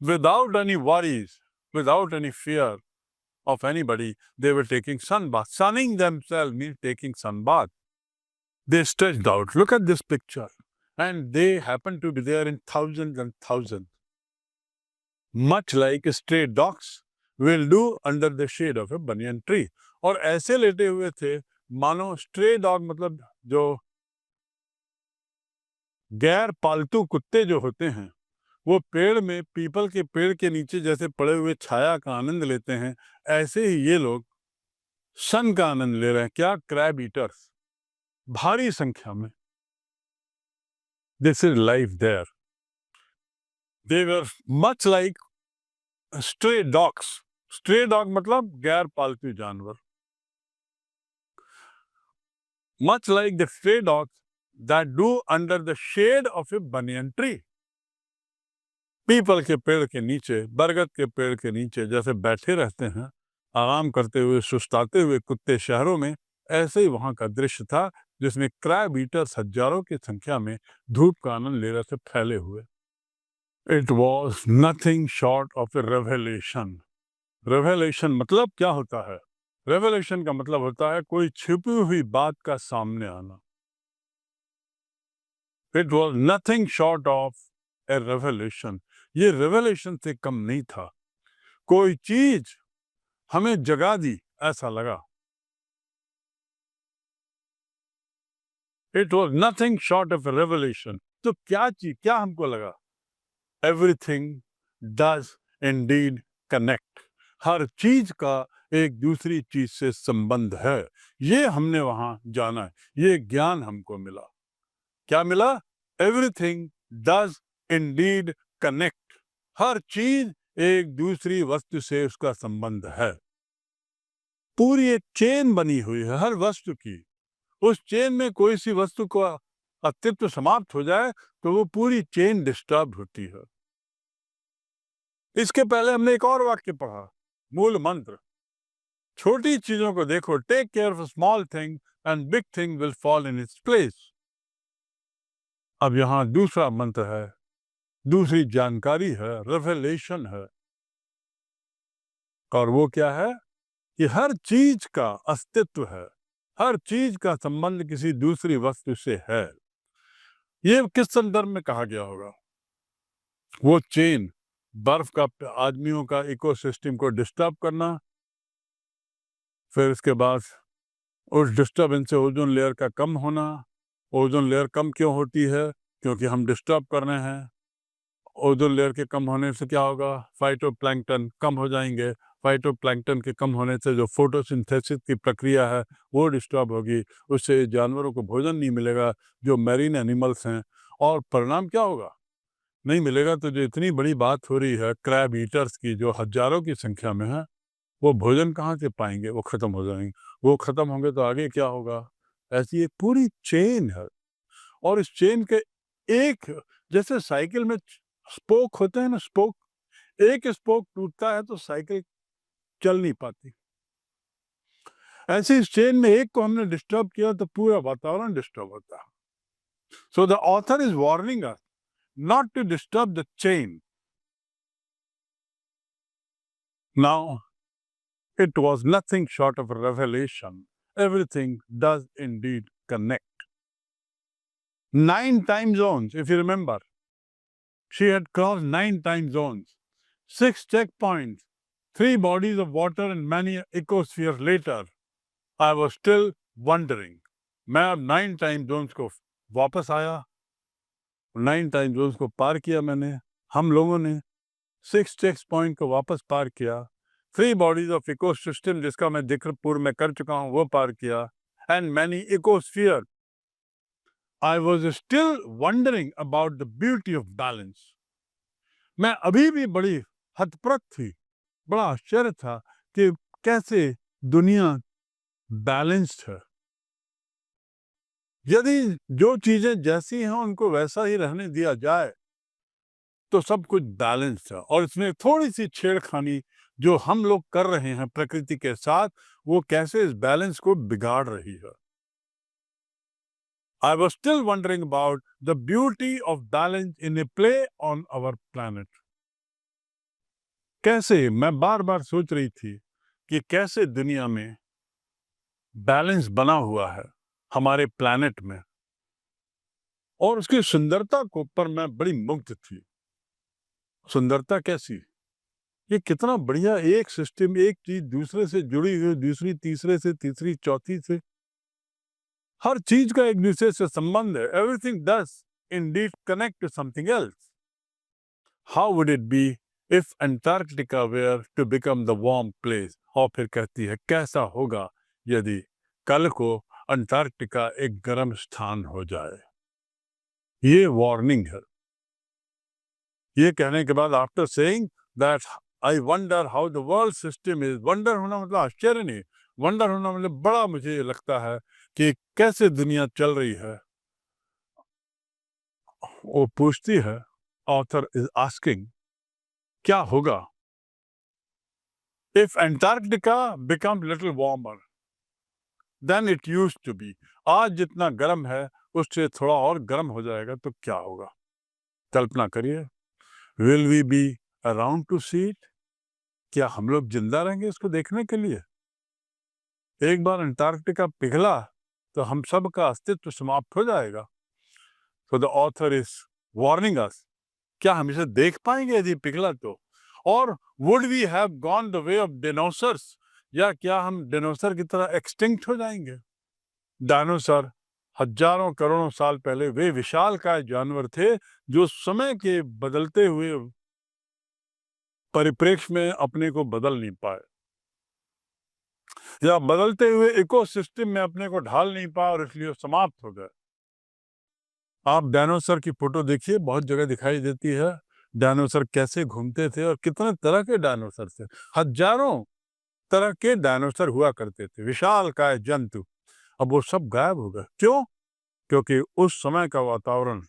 Speaker 1: without any worries, without any fear of anybody, they were taking sun bath. Sunning themselves means taking sun bath. They stretched out. Look at this picture. And they happen to be there in thousands and thousands. Much like stray dogs will do under the shade of a banyan tree. और ऐसे लेटे हुए थे मानो stray dog मतलब जो गैर पालतू कुत्ते जो होते हैं वो पेड़ में पीपल के पेड़ के नीचे जैसे पड़े हुए छाया का आनंद लेते हैं, ऐसे ही ये लोग सन का आनंद ले रहे हैं. क्या? क्रैब ईटर्स, भारी संख्या में. This is life there. They were much like stray dogs. Stray dog मतलब गैर पालतू जानवर. Much like the stray dogs that do under the shade of a banyan tree. People के पेड़ के नीचे, बरगद के पेड़ के नीचे जैसे बैठे रहते हैं, आराम करते हुए, सुस्ताते हुए कुत्ते शहरों में, ऐसे ही वहां का दृश्य था जिसमें क्रैब ईटर्स हजारों की संख्या में धूप का आनंद ले रहे थे फैले हुए. It was nothing short of A revelation. Revelation मतलब क्या होता है? रेवलेशन का मतलब होता है कोई छिपी हुई बात का सामने आना. It was nothing short of A revelation. ये रेवलेशन से कम नहीं था. कोई चीज हमें जगा दी ऐसा लगा. It was nothing short of a revelation. तो क्या चीज, क्या हमको लगा? Everything does indeed connect. हर चीज का एक दूसरी चीज से संबंध है. ये हमने वहां जाना है, ये ज्ञान हमको मिला. क्या मिला? Everything does indeed connect. हर चीज एक दूसरी वस्तु से उसका संबंध है. पूरी एक चेन बनी हुई है हर वस्तु की. उस चेन में कोई सी वस्तु का अस्तित्व समाप्त हो जाए तो वो पूरी चेन डिस्टर्ब होती है. इसके पहले हमने एक और वाक्य पढ़ा, मूल मंत्र. छोटी चीजों को देखो, take care of small thing and big thing will fall in its place. अब यहां दूसरा मंत्र है, दूसरी जानकारी है, रेवलेशन है. और वो क्या है? कि हर चीज का अस्तित्व है, हर चीज का संबंध किसी दूसरी वस्तु से है. ये किस संदर्भ में कहा गया होगा? वो चेन, बर्फ का आदमियों का इकोसिस्टम को डिस्टर्ब करना, फिर इसके बाद उस डिस्टर्बेंस से ओजोन लेयर का कम होना. ओजोन लेयर कम क्यों होती है? क्योंकि हम डिस्टर्ब कर रहे हैं. ओजोन लेयर के कम होने से क्या होगा? फाइटोप्लैंक्टन कम हो जाएंगे. फाइटोप्लैंक्टन के कम होने से जो फोटोसिंथेसिस की प्रक्रिया है वो डिस्टर्ब होगी. उससे जानवरों को भोजन नहीं मिलेगा जो मैरीन एनिमल्स हैं. और परिणाम क्या होगा? नहीं मिलेगा तो जो इतनी बड़ी बात हो रही है क्रैब ईटर्स की जो हजारों की संख्या में है, वो भोजन कहाँ से पाएंगे? वो खत्म हो जाएंगे. वो खत्म होंगे तो आगे क्या होगा? ऐसी एक पूरी चेन है. और इस चेन के एक, जैसे साइकिल में स्पोक होते हैं ना, स्पोक, एक स्पोक टूटता है तो साइकिल चल नहीं पाती. ऐसे इस चेन में एक को हमने डिस्टर्ब किया तो पूरा वातावरण डिस्टर्ब होता है. सो the author is warning us not to disturb the chain. Now, it was nothing short of a revelation. Everything does indeed connect. 9 time zones, if you remember. She had crossed 9 time zones, 6 checkpoints, 3 bodies of water and many ecospheres later. I was still wondering. मैं अब 9 time zones को वापस आया, 9 time zones को पार किया मैंने, हम लोगों ने 6 चेक पॉइंट को वापस पार किया, 3 बॉडीज ऑफ इकोसिस्टम जिसका मैं जिक्र पूर्व में कर चुका हूँ वो पार किया, and many ecosphere. I was still wondering about the beauty of balance. मैं अभी भी बड़ी हतप्रभ थी, बड़ा आश्चर्य था कि कैसे दुनिया बैलेंस्ड है. यदि जो चीजें जैसी हैं उनको वैसा ही रहने दिया जाए तो सब कुछ बैलेंस्ड है, और इसमें थोड़ी सी छेड़खानी जो हम लोग कर रहे हैं प्रकृति के साथ वो कैसे इस बैलेंस को बिगाड़ रही है. I was still wondering about the beauty of balance in a play on our planet. कैसे मैं बार बार सोच रही थी कि कैसे दुनिया में बैलेंस बना हुआ है हमारे प्लैनेट में, और उसकी सुंदरता को पर मैं बड़ी मुग्ध थी. सुंदरता कैसी, ये कितना बढ़िया, एक सिस्टम, एक चीज दूसरे से जुड़ी हुई, दूसरी तीसरे से, तीसरी चौथी से, हर चीज का एक दूसरे से संबंध है. Everything does indeed connect to something else. How would it be if Antarctica were to become the warm place. और फिर कहती है कैसा होगा यदि कल को अंटार्कटिका एक गर्म स्थान हो जाए. ये वार्निंग है. ये कहने के बाद after saying that I wonder how the world system is. Wonder होना मतलब आश्चर्य नहीं, वंडर होना मतलब बड़ा मुझे लगता है कि कैसे दुनिया चल रही है. वो पूछती है, ऑथर इज आस्किंग, क्या होगा if Antarctica become little warmer than it used to be. आज जितना गर्म है उससे थोड़ा और गर्म हो जाएगा तो क्या होगा. कल्पना करिए. Will we be around to see it. क्या हम लोग जिंदा रहेंगे इसको देखने के लिए. एक बार अंटार्कटिका पिघला तो हम सब का अस्तित्व समाप्त हो जाएगा. So the author is warning us. क्या हम इसे देख पाएंगे यदि पिघला तो. और would we have gone the way of dinosaurs, या क्या हम डायनासोर की तरह एक्सटिंक्ट हो जाएंगे. डायनासोर हजारों करोड़ों साल पहले वे विशालकाय जानवर थे जो समय के बदलते हुए परिप्रेक्ष्य में अपने को बदल नहीं पाए, या बदलते हुए इकोसिस्टम में अपने को ढाल नहीं पाए और इसलिए समाप्त हो गए. आप डायनासोर की फोटो देखिए, बहुत जगह दिखाई देती है. डायनासोर कैसे घूमते थे और कितने तरह के डायनासोर थे. हजारों तरह के डायनासोर हुआ करते थे, विशालकाय जंतु. अब वो सब गायब हो गए. क्यों? क्योंकि उस समय का वातावरण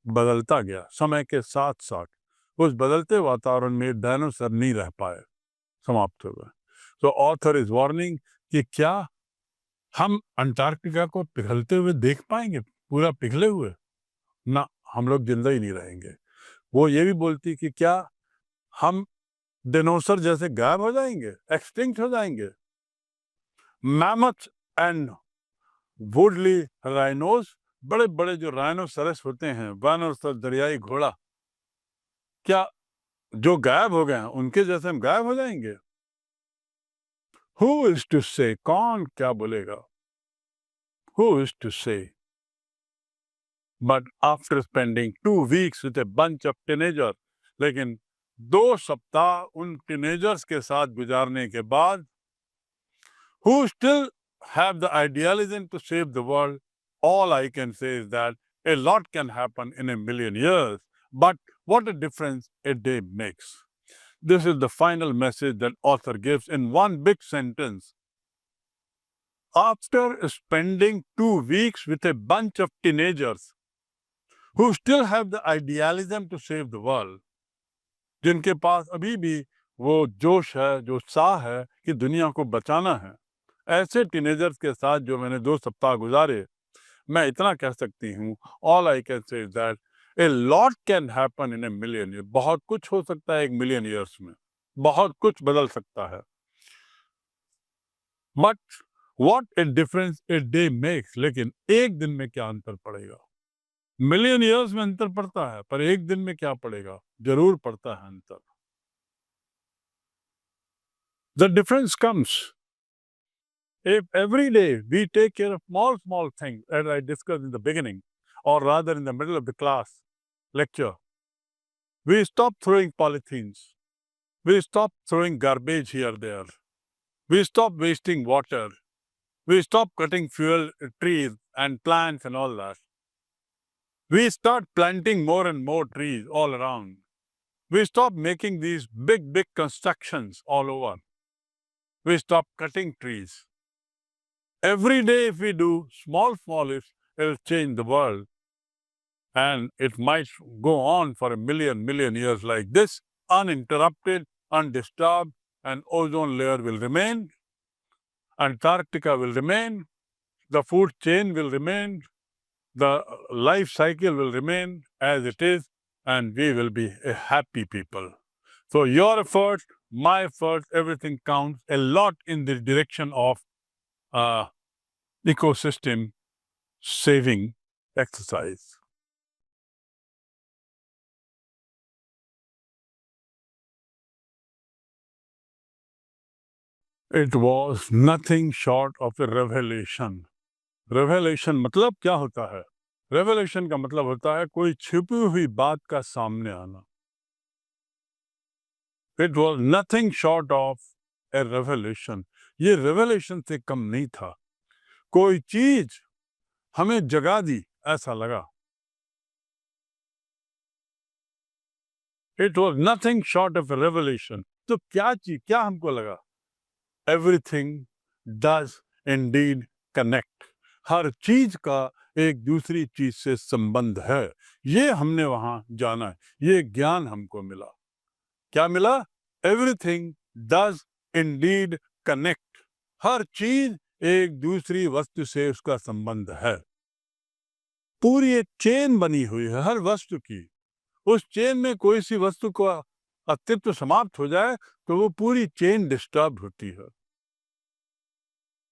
Speaker 1: बदलता गया. समय के साथ साथ उस बदलते वातावरण में डायनासोर नहीं रह पाए, समाप्त हो गए. तो ऑथर इज वार्निंग कि क्या हम अंटार्कटिका को पिघलते हुए देख पाएंगे, पूरा पिघले हुए. ना, हम लोग जिंदा ही नहीं रहेंगे. वो ये भी बोलती कि क्या हम डायनासोर जैसे गायब हो जाएंगे, एक्सटिंक्ट हो जाएंगे. मैमथ एंड वुडली राइनोस, बड़े बड़े जो राइनोसरस होते हैं, वाइनोसर दरियाई घोड़ा, क्या जो गायब हो गए हैं उनके जैसे हम गायब हो जाएंगे. हु इज टू से, कौन क्या बोलेगा. हु इज टू से. But after spending 2 weeks with a bunch of teenagers, लेकिन 2 सप्ताह उन टीनेजर्स के साथ गुजारने के बाद, who still have the idealism to save the world, all I can say is that a lot can happen in a million years, but what a difference a day makes. This is the final message that author gives in one big sentence. After spending 2 weeks with a bunch of teenagers, who still have the idealism to save the world, जिनके पास अभी भी वो जोश है, जो उत्साह है कि दुनिया को बचाना है, ऐसे टीनेजर्स के साथ जो मैंने 2 सप्ताह गुजारे, मैं इतना कह सकती हूँ, all I can say is that a lot can happen in a million year. बहुत कुछ हो सकता है 1 मिलियन ईयर्स में, बहुत कुछ बदल सकता है. But what A difference a day makes. लेकिन एक दिन में क्या अंतर पड़ेगा. मिलियन ईयर्स में अंतर पड़ता है, पर एक दिन में क्या पड़ेगा, जरूर पड़ता है अंतर. The difference comes if every day we take care of small things, as I discussed in the beginning. or rather in the middle of the class lecture. We stop throwing polythenes. We stop throwing garbage here there. We stop wasting water. We stop cutting fuel trees and plants and all that. We start planting more and more trees all around. We stop making these big constructions all over. We stop cutting trees. Every day if we do small ifs, it'll change the world. And it might go on for a million years like this, uninterrupted, undisturbed, and ozone layer will remain, Antarctica will remain, the food chain will remain, the life cycle will remain as it is, and we will be a happy people. So your effort, my effort, everything counts a lot in the direction of ecosystem saving exercise. It was nothing short of a revelation. Revelation मतलब क्या होता है? Revelation का मतलब होता है कोई छिपी हुई बात का सामने आना. It was nothing short of a revelation. ये revelation से कम नहीं था. कोई चीज हमें जगा दी ऐसा लगा. It was nothing short of a revelation. तो क्या हमको लगा? Everything does indeed connect. हर चीज का एक दूसरी चीज से संबंध है. ये हमने वहां जाना है. ये ज्ञान हमको मिला. क्या मिला? Everything does indeed connect. हर चीज एक दूसरी वस्तु से उसका संबंध है. पूरी एक चेन बनी हुई है हर वस्तु की. उस चेन में कोई सी वस्तु का अस्तित्व समाप्त हो जाए तो वो पूरी चेन डिस्टर्ब होती है.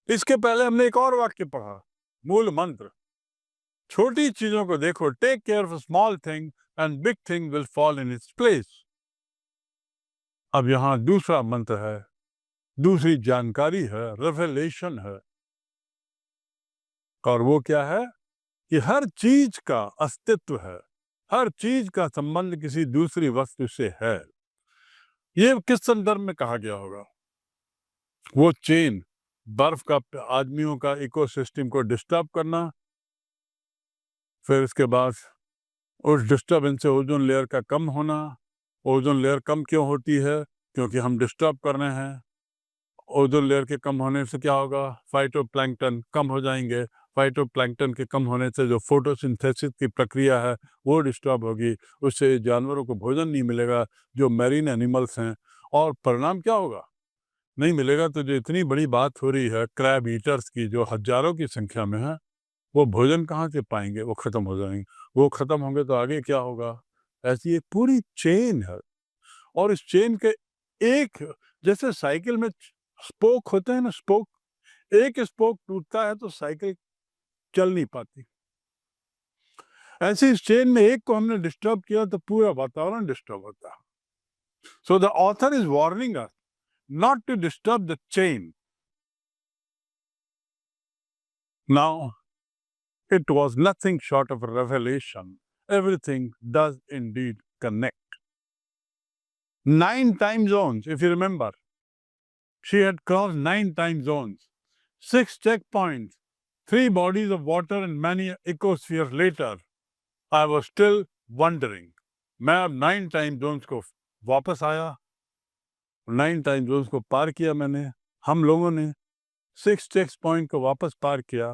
Speaker 1: इसके पहले हमने एक और वाक्य पढ़ा, मूल मंत्र. छोटी चीजों को देखो, take care of small thing and big thing will fall in its place. अब यहां दूसरा मंत्र है, दूसरी जानकारी है, रेवलेशन है. और वो क्या है कि हर चीज का अस्तित्व है, हर चीज का संबंध किसी दूसरी वस्तु से है. ये किस संदर्भ में कहा गया होगा? वो चेन, बर्फ का आदमियों का इकोसिस्टम को डिस्टर्ब करना, फिर इसके बाद उस डिस्टर्बेंस से ओजोन लेयर का कम होना. ओजोन लेयर कम क्यों होती है? क्योंकि हम डिस्टर्ब कर रहे हैं. ओजोन लेयर के कम होने से क्या होगा? फाइटोप्लैंक्टन कम हो जाएंगे. फाइटोप्लैंक्टन के कम होने से जो फोटोसिंथेसिस की प्रक्रिया है वो डिस्टर्ब होगी. उससे जानवरों को भोजन नहीं मिलेगा जो मैरीन एनिमल्स हैं. और परिणाम क्या होगा? नहीं मिलेगा तो जो इतनी बड़ी बात हो रही है क्रैब ईटर्स की, जो हजारों की संख्या में है, वो भोजन कहाँ से पाएंगे? वो खत्म हो जाएंगे. वो खत्म होंगे तो आगे क्या होगा? ऐसी एक पूरी चेन है. और इस चेन के एक, जैसे साइकिल में स्पोक होते हैं ना, स्पोक, एक स्पोक टूटता है तो साइकिल चल नहीं पाती. ऐसे इस चेन में एक को हमने डिस्टर्ब किया तो पूरा वातावरण डिस्टर्ब होता है. सो the author is warning us not to disturb the chain. Now, it was nothing short of a revelation. Everything does indeed connect. 9 time zones, if you remember. She had crossed 9 time zones, 6 checkpoints, 3 bodies of water and many ecospheres later. I was still wondering. मैं अब 9 time zones को वापस आया. 9 time zones को पार किया मैंने, हम लोगों ने 6 चेक पॉइंट को वापस पार किया.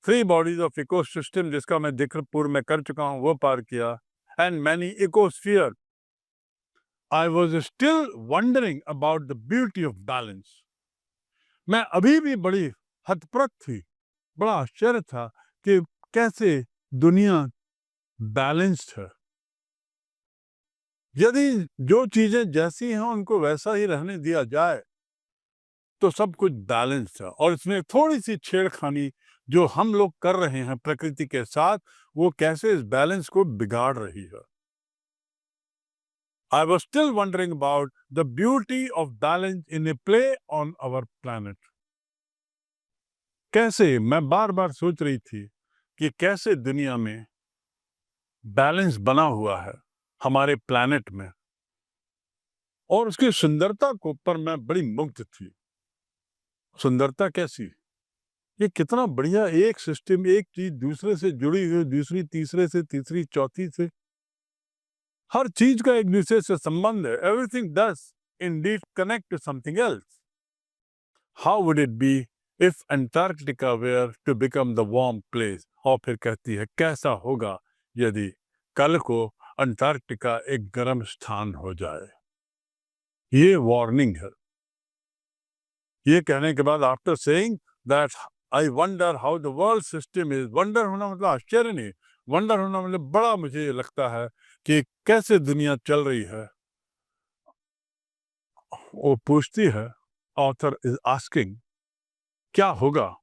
Speaker 1: 3 बॉडीज ऑफ इकोसिस्टम जिसका मैं जिक्र पूर्व में कर चुका हूं वो पार किया. And many ecosphere. I was still wondering about the beauty of balance. मैं अभी भी बड़ी हतप्रत थी, बड़ा आश्चर्य था कि कैसे दुनिया बैलेंस्ड है. यदि जो चीजें जैसी हैं उनको वैसा ही रहने दिया जाए तो सब कुछ बैलेंस है. और इसमें थोड़ी सी छेड़खानी जो हम लोग कर रहे हैं प्रकृति के साथ, वो कैसे इस बैलेंस को बिगाड़ रही है. I was still wondering about the beauty of balance in a play on our planet. कैसे, मैं बार बार सोच रही थी कि कैसे दुनिया में बैलेंस बना हुआ है हमारे प्लैनेट में, और उसकी सुंदरता को पर मैं बड़ी मुग्ध थी। सुंदरता कैसी, ये कितना बढ़िया, एक सिस्टम, एक चीज दूसरे से जुड़ी हुई, दूसरी तीसरे से, तीसरी चौथी से, हर चीज का एक दूसरे से संबंध है। Everything does indeed connect to something else. How would it be if Antarctica were to become the warm place. और फिर कहती है कैसा होगा यदि कल को अंटार्कटिका एक गर्म स्थान हो जाए। ये वार्निंग है। ये कहने के बाद after saying that I wonder how the world system is, wonder होना मतलब आश्चर्य नहीं, वंडर होना मतलब बड़ा मुझे लगता है कि कैसे दुनिया चल रही है। वो पूछती है, ऑथर इज आस्किंग, क्या होगा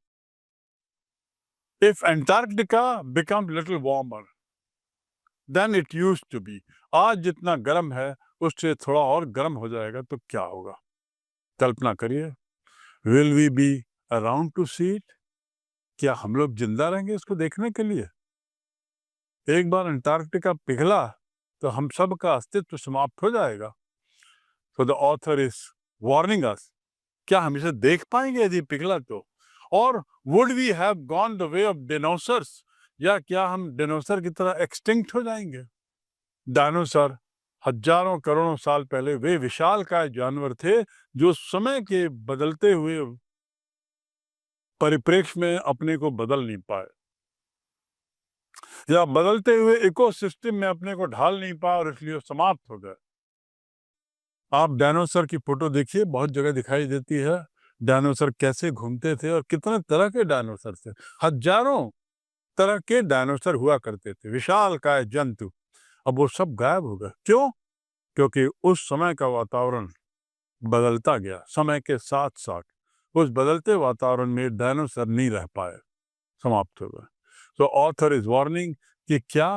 Speaker 1: if Antarctica become little warmer than it used to be. आज जितना गर्म है उससे थोड़ा और गर्म हो जाएगा तो क्या होगा। कल्पना करिए, will we be around to see it. क्या हम लोग जिंदा रहेंगे इसको देखने के लिए। एक बार अंटार्कटिका पिघला तो हम सब का अस्तित्व समाप्त हो जाएगा। So the author is warning us, क्या हम इसे देख पाएंगे यदि पिघला तो। और would we have gone the way of dinosaurs, या क्या हम डायनासोर की तरह एक्सटिंक्ट हो जाएंगे। डायनासोर हजारों करोड़ों साल पहले वे विशालकाय जानवर थे जो समय के बदलते हुए परिप्रेक्ष्य में अपने को बदल नहीं पाए, या बदलते हुए इकोसिस्टम में अपने को ढाल नहीं पाए और इसलिए समाप्त हो गए। आप डायनासोर की फोटो देखिए, बहुत जगह दिखाई देती है डायनासोर कैसे घूमते थे और कितने तरह के डायनासोर थे। हजारों तरह के डायनासोर हुआ करते थे, विशालकाय जंतु। अब वो सब गायब हो गए। क्यों? क्योंकि उस समय का वातावरण बदलता गया समय के साथ साथ। उस बदलते वातावरण में डायनासोर नहीं रह पाए, समाप्त हो गए। तो ऑथर इज वार्निंग कि क्या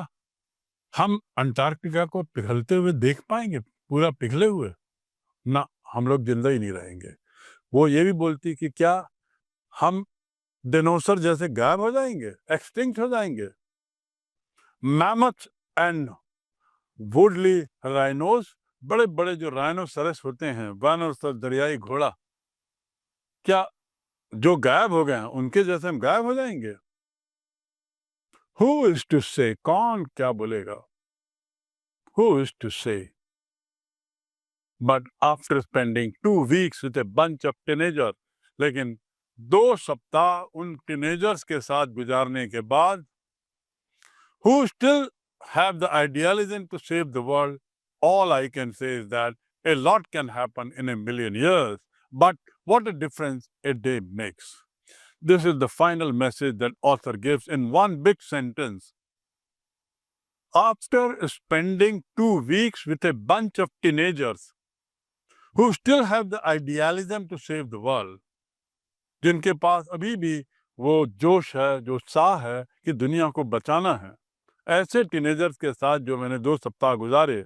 Speaker 1: हम अंटार्कटिका को पिघलते हुए देख पाएंगे, पूरा पिघले हुए। ना, हम लोग जिंदा ही नहीं रहेंगे। वो ये भी बोलती कि क्या हम डायनासोर जैसे गायब हो जाएंगे, एक्सटिंक्ट हो जाएंगे। मैमथ एंड वुडली राइनोस, बड़े बड़े जो राइनोसरस होते हैं, वानरसर दरियाई घोड़ा, क्या जो गायब हो गए हैं उनके जैसे हम गायब हो जाएंगे। हु इज टू से, कौन क्या बोलेगा। हु इज टू से। But after spending 2 weeks with a bunch of teenagers, लेकिन 2 सप्ताह उन टीनेजर्स के साथ गुजारने के बाद, who still have the idealism to save the world, all I can say is that a lot can happen in a million years, but what a difference a day makes. This is the final message that author gives in one big sentence. After spending 2 weeks with a bunch of teenagers, who still have the idealism to save the world, जिनके पास अभी भी वो जोश है, जो उत्साह है कि दुनिया को बचाना है, ऐसे टीनेजर्स के साथ जो मैंने 2 सप्ताह गुजारे,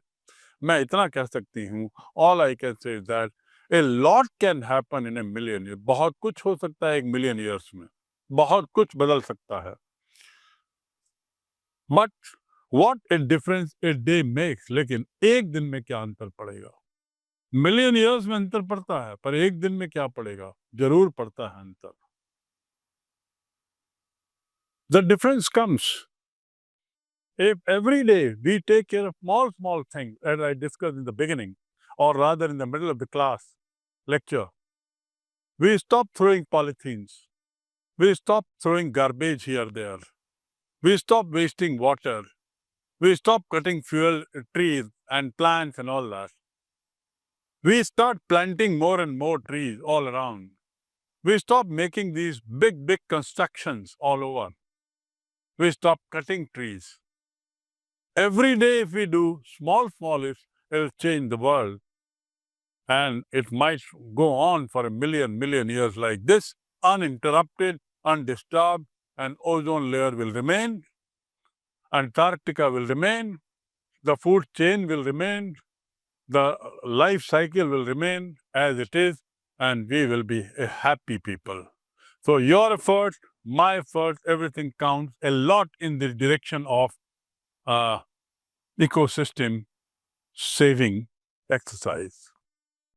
Speaker 1: मैं इतना कह सकती हूँ, all I can say is that a lot can happen in a million year. बहुत कुछ हो सकता है 1 मिलियन ईयर्स में, बहुत कुछ बदल सकता है। But what A difference a day makes, लेकिन एक दिन में क्या अंतर पड़ेगा। मिलियन ईयर्स में अंतर पड़ता है, पर एक दिन में क्या पड़ेगा, जरूर पड़ता है अंतर। The difference comes if every day we take care of small things, as I discussed in the beginning, or rather in the middle of the class lecture. We stop throwing polythenes. We stop throwing garbage here there. We stop wasting water. We stop cutting fuel trees and plants and all that. We start planting more and more trees all around. We stop making these big constructions all over. We stop cutting trees. Every day if we do small, it'll change the world. And it might go on for a million years like this, uninterrupted, undisturbed, and ozone layer will remain, Antarctica will remain, the food chain will remain, the life cycle will remain as it is, and we will be a happy people. So your effort, my effort, everything counts a lot in the direction of ecosystem saving exercise.